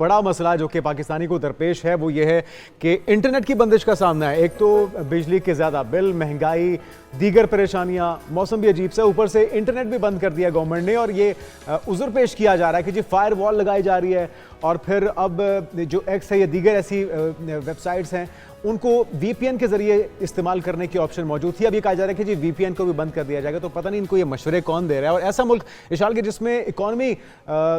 बड़ा मसला जो कि पाकिस्तानी को दरपेश है वो ये है कि इंटरनेट की बंदिश का सामना है। एक तो बिजली के ज़्यादा बिल, महंगाई, दीगर परेशानियां, मौसम भी अजीब सा, ऊपर से इंटरनेट भी बंद कर दिया गवर्नमेंट ने और ये उज़र पेश किया जा रहा है कि जी फायर वॉल लगाई जा रही है और फिर अब जो एक्स है या दीगर ऐसी वेबसाइट्स हैं उनको वीपीएन के जरिए इस्तेमाल करने की ऑप्शन मौजूद थी। अब ये कहा जा रहा है कि जी वीपीएन को भी बंद कर दिया जाएगा। तो पता नहीं इनको ये मशवरे कौन दे रहा है। और ऐसा मुल्क इशाल के जिसमें इकॉनमी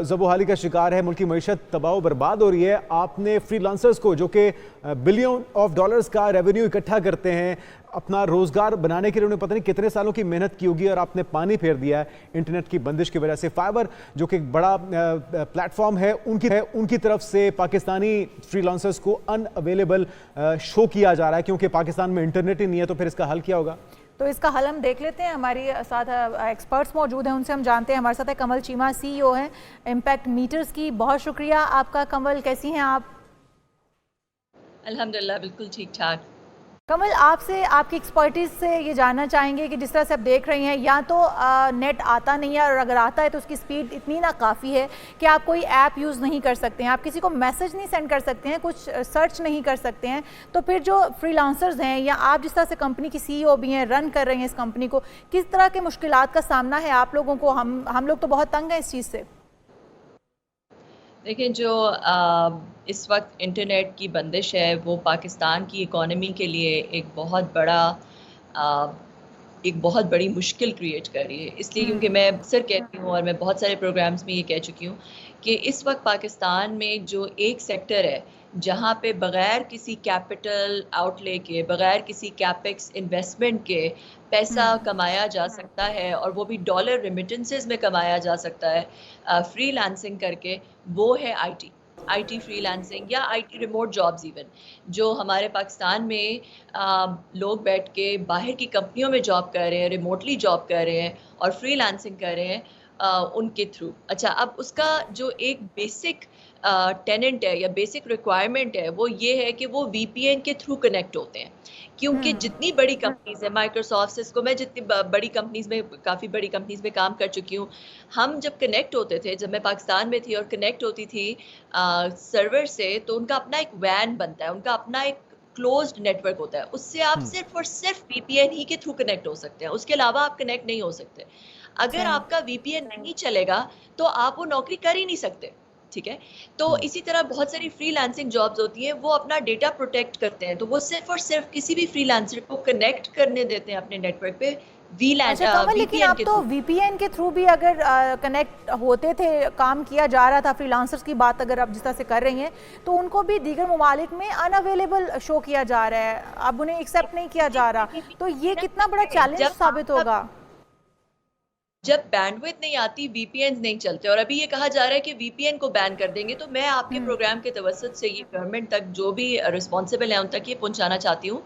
ज़बोहाली का शिकार है, मुल्क की मईशत तबाह बर्बाद हो रही है, आपने फ्रीलांसर्स को जो कि बिलियन ऑफ डॉलर्स का रेवेन्यू इकट्ठा करते हैं, अपना रोजगार बनाने के लिए उन्हें पता नहीं कितने सालों की मेहनत की होगी और आपने पानी फेर दिया है इंटरनेट की बंदिश की वजह से। फाइबर जो कि एक बड़ा प्लेटफॉर्म है उनकी तरफ से पाकिस्तानी फ्रीलांसर्स को अनअवेलेबल शो किया जा रहा है क्योंकि पाकिस्तान में इंटरनेट ही नहीं है। तो फिर इसका हल क्या होगा? तो इसका हल हम देख लेते हैं। हमारे साथ एक्सपर्ट्स मौजूद हैं, उनसे हम जानते हैं। हमारे साथ है कमल चीमा, सीईओ हैं इम्पैक्ट मीटर्स की। बहुत शुक्रिया आपका कमल, कैसी हैं आप? अल्हम्दुलिल्लाह बिल्कुल ठीक ठाक। कमल, आपसे आपकी एक्सपर्टीज से ये जानना चाहेंगे कि जिस तरह से आप देख रही हैं, या तो नेट आता नहीं है और अगर आता है तो उसकी स्पीड इतनी नाकाफ़ी है कि आप कोई ऐप यूज़ नहीं कर सकते हैं, आप किसी को मैसेज नहीं सेंड कर सकते हैं, कुछ सर्च नहीं कर सकते हैं। तो फिर जो फ्रीलांसर्स हैं या आप जिस तरह से कंपनी की सीईओ भी हैं, रन कर रहे हैं इस कंपनी को, किस तरह के मुश्किलात का सामना है आप लोगों को? हम लोग तो बहुत तंग हैं इस चीज़ से। देखिए, जो इस वक्त इंटरनेट की बंदिश है वो पाकिस्तान की इकॉनमी के लिए एक बहुत बड़ी मुश्किल क्रिएट कर रही है। इसलिए क्योंकि मैं अक्सर कहती हूँ और मैं बहुत सारे प्रोग्राम्स में ये कह चुकी हूँ कि इस वक्त पाकिस्तान में जो एक सेक्टर है जहाँ पे बग़ैर किसी कैपिटल आउटले के, बग़ैर किसी कैपेक्स इन्वेस्टमेंट के पैसा कमाया जा सकता है और वो भी डॉलर रेमिटेंसेस में कमाया जा सकता है फ्रीलांसिंग करके, वो है आईटी फ्रीलांसिंग या आईटी रिमोट जॉब्स। इवन जो हमारे पाकिस्तान में लोग बैठ के बाहर की कंपनियों में जॉब कर रहे हैं, रिमोटली जॉब कर रहे हैं और फ्रीलांसिंग कर रहे हैं उनके थ्रू। अच्छा, अब उसका जो एक बेसिक टेनेंट है या बेसिक रिक्वायरमेंट है वो ये है कि वो वीपीएन के थ्रू कनेक्ट होते हैं, क्योंकि जितनी बड़ी कंपनीज है, माइक्रोसॉफ्ट, सिस्को, मैं जितनी बड़ी कंपनीज में, काफ़ी बड़ी कंपनीज में काम कर चुकी हूँ, हम जब कनेक्ट होते थे, जब मैं पाकिस्तान में थी और कनेक्ट होती थी सर्वर से, तो उनका अपना एक वैन बनता है, उनका अपना एक क्लोज्ड नेटवर्क होता है, उससे आप सिर्फ और सिर्फ वीपीएन ही के थ्रू कनेक्ट हो सकते हैं, उसके अलावा आप कनेक्ट नहीं हो सकते। अगर आपका वीपीएन नहीं चलेगा तो आप वो नौकरी कर ही नहीं सकते, ठीक है? तो इसी तरह बहुत सारी फ्रीलांसिंग जॉब्स होती हैं, वो अपना डेटा प्रोटेक्ट करते हैं, तो वो सिर्फ और सिर्फ किसी भी फ्रीलांसर को कनेक्ट करने देते हैं अपने नेटवर्क पे लेकिन आप तो वीपीएन के थ्रू भी अगर कनेक्ट होते थे, काम किया जा रहा था, फ्रीलांसर्स की बात अगर आप जिस तरह से कर रही हैं, तो उनको भी दीगर ममालिक में अनअवेलेबल शो किया जा रहा है, अब उन्हें एक्सेप्ट नहीं किया जा रहा। तो ये कितना बड़ा चैलेंज साबित होगा? जब बैंडविड्थ नहीं आती, वीपीएन नहीं चलते, और अभी ये कहा जा रहा है कि वीपीएन को बैन कर देंगे। तो मैं आपके प्रोग्राम के तवज्जुह से ये गवर्नमेंट तक जो भी रिस्पॉन्सिबल है उन तक ये पहुंचाना चाहती हूँ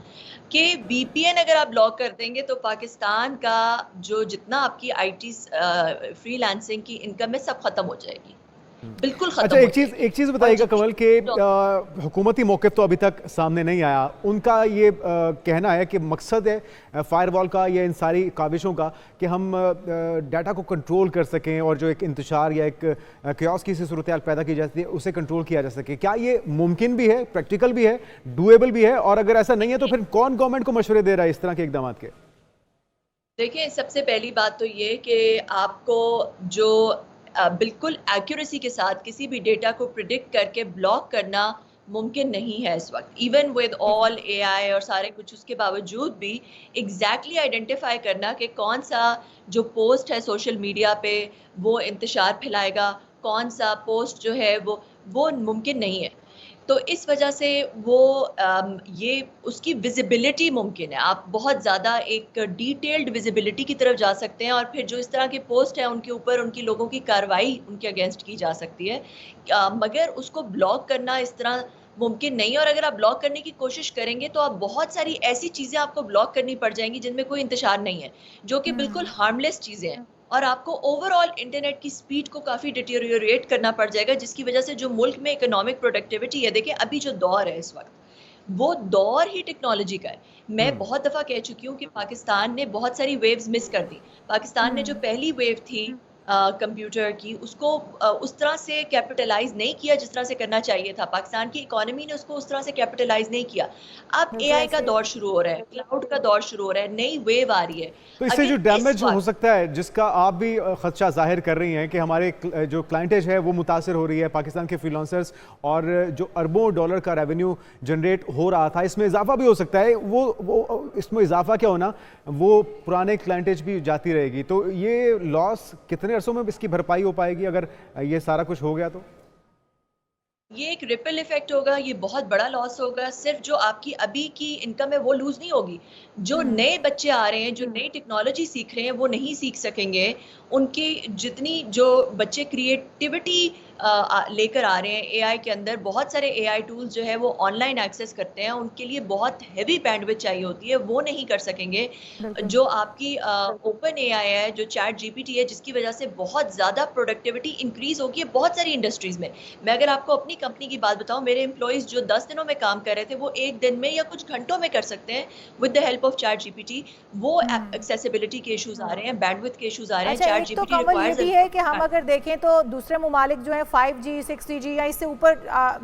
कि वीपीएन अगर आप ब्लॉक कर देंगे तो पाकिस्तान का जो जितना आपकी आईटी फ्रीलांसिंग की इनकम है सब खत्म हो जाएगी, बिल्कुल खत्म। अच्छा, एक चीज बताइएगा कमल के हुकूमती मौक़िफ़ तो अभी तक सामने नहीं आया। उनका ये कहना है कि मकसद है फायरवॉल का या इन सारी काविशों का कि हम डाटा को कंट्रोल कर सकें और जो एक इंतशार या एक क्योस की सी सूरत हाल पैदा की जाती है उसे कंट्रोल किया जा सके। क्या ये मुमकिन भी है, प्रैक्टिकल भी है, डूएबल भी है? और अगर ऐसा नहीं है तो फिर कौन गवर्नमेंट को मशवरे दे रहा है इस तरह के इकदाम के? देखिए, सबसे पहली बात तो ये कि आपको जो बिल्कुल एक्यूरेसी के साथ किसी भी डेटा को प्रिडिक्ट करके ब्लॉक करना मुमकिन नहीं है इस वक्त, इवन विद ऑल एआई और सारे कुछ, उसके बावजूद भी एग्जैक्टली आइडेंटिफाई करना कि कौन सा जो पोस्ट है सोशल मीडिया पे वो इंतशार फैलाएगा, कौन सा पोस्ट जो है वो मुमकिन नहीं है। तो इस वजह से वो ये उसकी विजिबिलिटी मुमकिन है, आप बहुत ज़्यादा एक डिटेल्ड विजिबिलिटी की तरफ जा सकते हैं और फिर जो इस तरह के पोस्ट हैं उनके ऊपर उनकी लोगों की कार्रवाई उनके अगेंस्ट की जा सकती है, मगर उसको ब्लॉक करना इस तरह मुमकिन नहीं है। और अगर आप ब्लॉक करने की कोशिश करेंगे तो आप बहुत सारी ऐसी चीज़ें आपको ब्लॉक करनी पड़ जाएंगी जिनमें कोई इंतशार नहीं है, जो कि बिल्कुल हार्मलेस चीज़ें हैं, और आपको ओवरऑल इंटरनेट की स्पीड को काफ़ी डिटेरियोरेट करना पड़ जाएगा, जिसकी वजह से जो मुल्क में इकोनॉमिक प्रोडक्टिविटी है, देखिए अभी जो दौर है इस वक्त, वो दौर ही टेक्नोलॉजी का है। मैं बहुत दफ़ा कह चुकी हूँ कि पाकिस्तान ने बहुत सारी वेव्स मिस कर दी। पाकिस्तान ने जो पहली वेव थी कंप्यूटर की, उसको उस तरह से कैपिटलाइज नहीं किया जिस तरह से करना चाहिए था। पाकिस्तान की इकोनॉमी ने उसको उस तरह से कैपिटलाइज नहीं किया। अब बिल्कुल एआई का ऐसे। दौर शुरू हो रहा है, क्लाउड का दौर शुरू हो रहा है, नई वेव आ रही है। तो इससे जो अगर इस डैमेज हो वक्त सकता है, जिसका आप भी खदशा जाहिर कर रही हैं कि हमारे जो क्लाइंटेज है वो मुतासर हो रही है, पाकिस्तान के फ्रीलांसर्स और जो अरबों डॉलर का रेवेन्यू जनरेट हो रहा था, इसमें इजाफा भी हो सकता है। वो इसमें इजाफा क्या होना, वो पुराने क्लाइंटेज भी जाती रहेगी। तो ये लॉस कितने अरसों में इसकी भरपाई हो पाएगी अगर ये सारा कुछ हो गया तो? ये एक रिपल इफेक्ट होगा, ये बहुत बड़ा लॉस होगा। सिर्फ जो आपकी अभी की इनकम है वो लूज नहीं होगी, जो नए बच्चे आ रहे हैं, जो नई टेक्नोलॉजी सीख रहे हैं, वो नहीं सीख सकेंगे। उनकी जितनी जो बच्चे क्रिएटिविटी लेकर आ रहे हैं एआई के अंदर, बहुत सारे एआई टूल्स जो है वो ऑनलाइन एक्सेस करते हैं, उनके लिए बहुत हैवी बैंडविड्थ चाहिए होती है, वो नहीं कर सकेंगे। जो आपकी ओपन एआई है, जो चैट जीपीटी है, जिसकी वजह से बहुत ज़्यादा प्रोडक्टिविटी इंक्रीज होगी है बहुत सारी इंडस्ट्रीज में। मैं अगर आपको अपनी कंपनी की बात बताऊं, मेरे एम्प्लॉइज जो 10 दिनों में काम कर रहे थे, वो 1 दिन में या कुछ घंटों में कर सकते हैं with the help of chat GPT. वो एक्सेसिबिलिटी के इश्यूज आ रहे हैं, बैंडविड्थ के इश्यूज आ रहे हैं। अच्छा, चैट एक तो जीपीटी कमल ये भी है कि हम रिक्वायर्स अगर देखें तो दूसरे ममालिक जो है 5G 6G या इससे ऊपर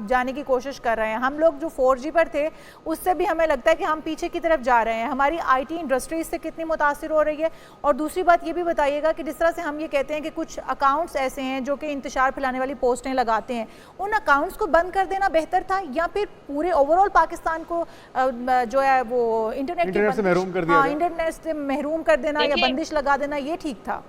जाने की कोशिश कर रहे हैं। हम लोग जो 4G पर थे उससे भी हमें लगता है कि हम पीछे की तरफ जा रहे हैं। हमारी आईटी इंडस्ट्री इससे कितनी मुतासिर हो रही है? और दूसरी बात ये भी बताइएगा कि जिस तरह से हम ये कहते हैं कि कुछ अकाउंट्स ऐसे हैं जो कि इंतशार फैलाने वाली पोस्टें लगाते हैं, उन अकाउंट्स को बंद कर देना बेहतर था या फिर पूरे ओवरऑल पाकिस्तान को जो है वो इंटरनेट से महरूम कर दिया हाँ, जाए? इंटरनेट से महरूम कर देना या बंदिश लगा देना, ये ठीक था?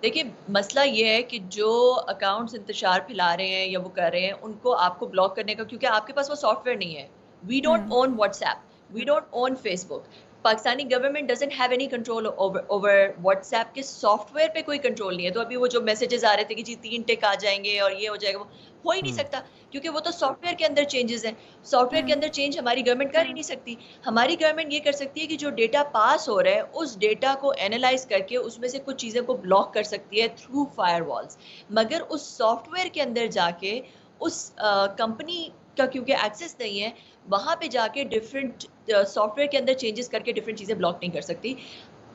देखिए, मसला ये है कि जो अकाउंट्स इंतशार फैला रहे हैं या वो कर रहे हैं, उनको आपको ब्लॉक करने का, क्योंकि आपके पास वो सॉफ्टवेयर नहीं है। We don't own WhatsApp, we don't own Facebook. Pakistani government doesn't have any control over WhatsApp के सॉफ्टवेयर पे कोई कंट्रोल नहीं है। तो अभी वो जो मैसेजेस आ रहे थे कि जी 3 टिक आ जाएंगे और ये हो जाएगा, वो हो ही नहीं सकता, क्योंकि वो तो सॉफ्टवेयर के अंदर चेंजेस हैं। सॉफ्टवेयर के अंदर चेंज हमारी गवर्नमेंट कर ही नहीं सकती। हमारी गवर्नमेंट ये कर सकती है कि जो डेटा पास हो रहा है उस डेटा को एनालाइज करके उसमें से कुछ चीज़ें को ब्लॉक कर सकती है थ्रू फायरवॉल्स। मगर उस सॉफ्टवेयर के अंदर जाके उस कंपनी का क्योंकि एक्सेस नहीं है, वहाँ पे जाके डिफरेंट सॉफ्टवेयर के अंदर चेंजेस करके डिफरेंट चीज़ें ब्लॉक नहीं कर सकती।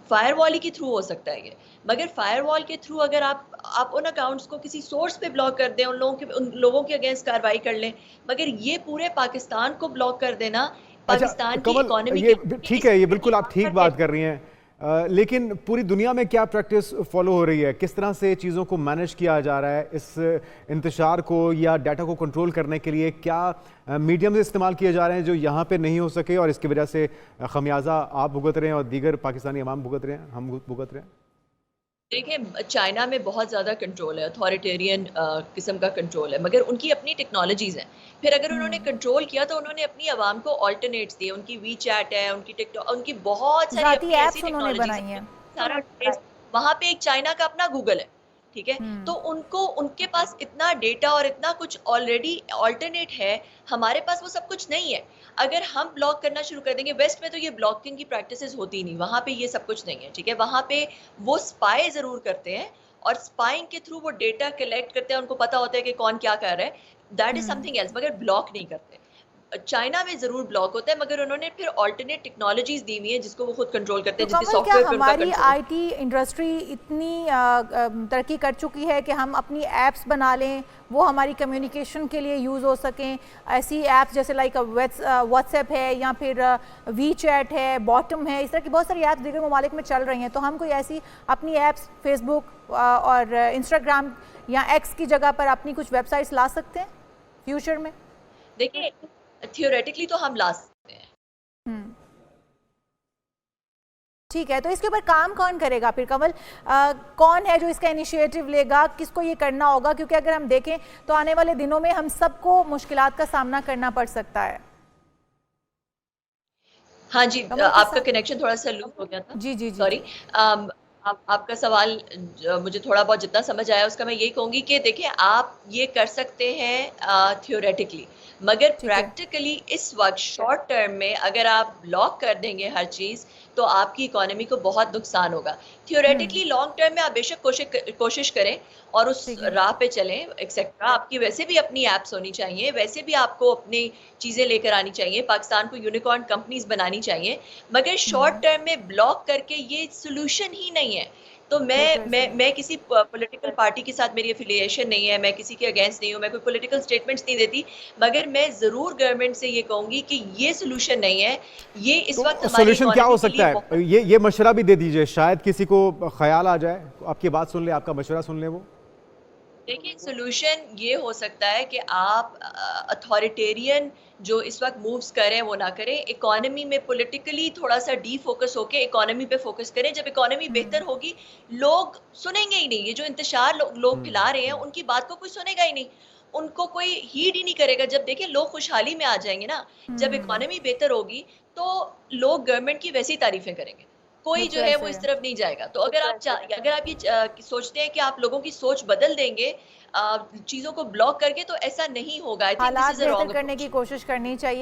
फायरवॉल ही के थ्रू हो सकता है ये। मगर फायरवॉल के थ्रू अगर आप उन अकाउंट्स को किसी सोर्स पे ब्लॉक कर दें, उन लोगों के अगेंस्ट कार्रवाई कर लें, मगर ये पूरे पाकिस्तान को ब्लॉक कर देना, पाकिस्तान की कमल, इकोनॉमी ये ठीक है, ये बिल्कुल आप ठीक बात कर रही हैं, लेकिन पूरी दुनिया में क्या प्रैक्टिस फॉलो हो रही है? किस तरह से चीज़ों को मैनेज किया जा रहा है? इस इंतशार को या डाटा को कंट्रोल करने के लिए क्या मीडियम्स इस्तेमाल किए जा रहे हैं जो यहाँ पे नहीं हो सके और इसकी वजह से खमियाजा आप भुगत रहे हैं और दीगर पाकिस्तानी अवाम भुगत रहे हैं, हम भुगत रहे हैं? देखिए, चाइना में बहुत ज़्यादा कंट्रोल है, अथॉरिटेरियन किस्म का कंट्रोल है, मगर उनकी अपनी टेक्नोलॉजीज़ हैं। फिर अगर उन्होंने कंट्रोल किया तो उन्होंने अपनी आवाम को ऑल्टरनेट्स दिए। उनकी वी चैट है, उनकी टिकटॉक, उनकी बहुत सारी जाती अपनी ऐसी एप्स उन्होंने टेक्नोलॉजीज बनाई हैं। सारा वहाँ पे एक चाइना का अपना गूगल है, ठीक है। तो उनको, उनके पास इतना डेटा और इतना कुछ ऑलरेडी ऑल्टरनेट है, हमारे पास वो सब कुछ नहीं है। अगर हम ब्लॉक करना शुरू कर देंगे, वेस्ट में तो ये ब्लॉकिंग की प्रैक्टिसेस होती ही नहीं, वहाँ पे ये सब कुछ नहीं है, ठीक है। वहाँ पे वो स्पाई जरूर करते हैं और स्पाइंग के थ्रू वो डेटा कलेक्ट करते हैं, उनको पता होता है कि कौन क्या कर रहा है, दैट इज समथिंग एल्स, मगर ब्लॉक नहीं करते। चाइना में जरूर ब्लॉक होता है, मगर उन्होंने फिर ऑल्टरनेट टेक्नोलॉजीज दी हुई है जिसको वो खुद कंट्रोल करते हैं, तो जिसके कमल, क्या सॉफ्टवेयर पे उनका हमारी कंट्रोल। आईटी इंडस्ट्री इतनी तरक्की कर चुकी है कि हम अपनी एप्स बना लें, वो हमारी कम्युनिकेशन के लिए यूज़ हो सकें? ऐसी ऐप्स जैसे लाइक व्हाट्सएप है या फिर वी चैट है, बॉटम है, इस तरह की बहुत सारी ऐप्स दीगर ममालिक में चल रही हैं। तो हम कोई ऐसी अपनी ऐप्स फेसबुक और इंस्टाग्राम या एक्स की जगह पर अपनी कुछ वेबसाइट्स ला सकते हैं फ्यूचर में? देखिए, थियोरेटिकली तो हम ला सकते हैं। ठीक है, तो इसके ऊपर काम कौन करेगा फिर कमल? कौन है जो इसका इनिशिएटिव लेगा? किसको ये करना होगा? क्योंकि अगर हम देखें तो आने वाले दिनों में हम सबको मुश्किलात का सामना करना पड़ सकता है। हाँ जी, आपका कनेक्शन थोड़ा सा लूज हो गया था। जी जी जी, सॉरी। आपका सवाल मुझे थोड़ा बहुत जितना समझ आया उसका मैं यही कहूँगी कि देखिए, आप ये कर सकते हैं थियोरेटिकली, मगर प्रैक्टिकली इस वक्त शॉर्ट टर्म में अगर आप ब्लॉक कर देंगे हर चीज़ तो आपकी इकोनॉमी को बहुत नुकसान होगा। थियोरेटिकली लॉन्ग टर्म में आप बेशक कोशिश करें और उस राह पे चलें एक्सेट्रा। आपकी वैसे भी अपनी ऐप्स होनी चाहिए, वैसे भी आपको अपनी चीज़ें लेकर आनी चाहिए, पाकिस्तान को यूनिकॉर्न कंपनीज बनानी चाहिए, मगर शॉर्ट टर्म में ब्लॉक करके ये सोल्यूशन ही नहीं है। तो मैं किसी पॉलिटिकल पार्टी के साथ मेरी एफिलिएशन नहीं है, मैं किसी के अगेंस्ट नहीं हूँ, मैं कोई पॉलिटिकल स्टेटमेंट्स नहीं देती, मगर मैं ज़रूर गवर्नमेंट से ये कहूँगी कि ये सॉल्यूशन नहीं है, ये इस वक्त तो हमारी सॉल्यूशन क्या हो इकोनॉमी के सकता लिए है? ये मशवरा भी दे दीजिए, शायद किसी को ख्याल आ जाए, आपकी बात सुन ले, आपका मशवरा सुन ले वो। देखिए सोल्यूशन ये हो सकता है कि आप अथॉरिटेरियन जो इस वक्त मूव्स कर रहे हैं वो ना करें, इकोनॉमी में पॉलिटिकली थोड़ा सा डीफोकस होके इकोनॉमी पे फोकस करें। जब इकोनॉमी बेहतर होगी लोग सुनेंगे ही नहीं, ये जो इंतशार लोग फैला रहे हैं उनकी बात को कोई सुनेगा ही नहीं, उनको कोई हीड ही नहीं करेगा। जब देखिए लोग खुशहाली में आ जाएंगे ना, जब इकोनॉमी बेहतर होगी तो लोग गवर्नमेंट की वैसी तारीफें करेंगे, कोई जो है वो इस तरफ नहीं जाएगा। तो अगर आप ये सोचते हैं कि आप लोगों की सोच बदल देंगे चीजों को ब्लॉक करके, तो ऐसा नहीं होगा। आई थिंक दिस हालात इज अ बेहतर रॉन्ग करने की कोशिश करनी चाहिए।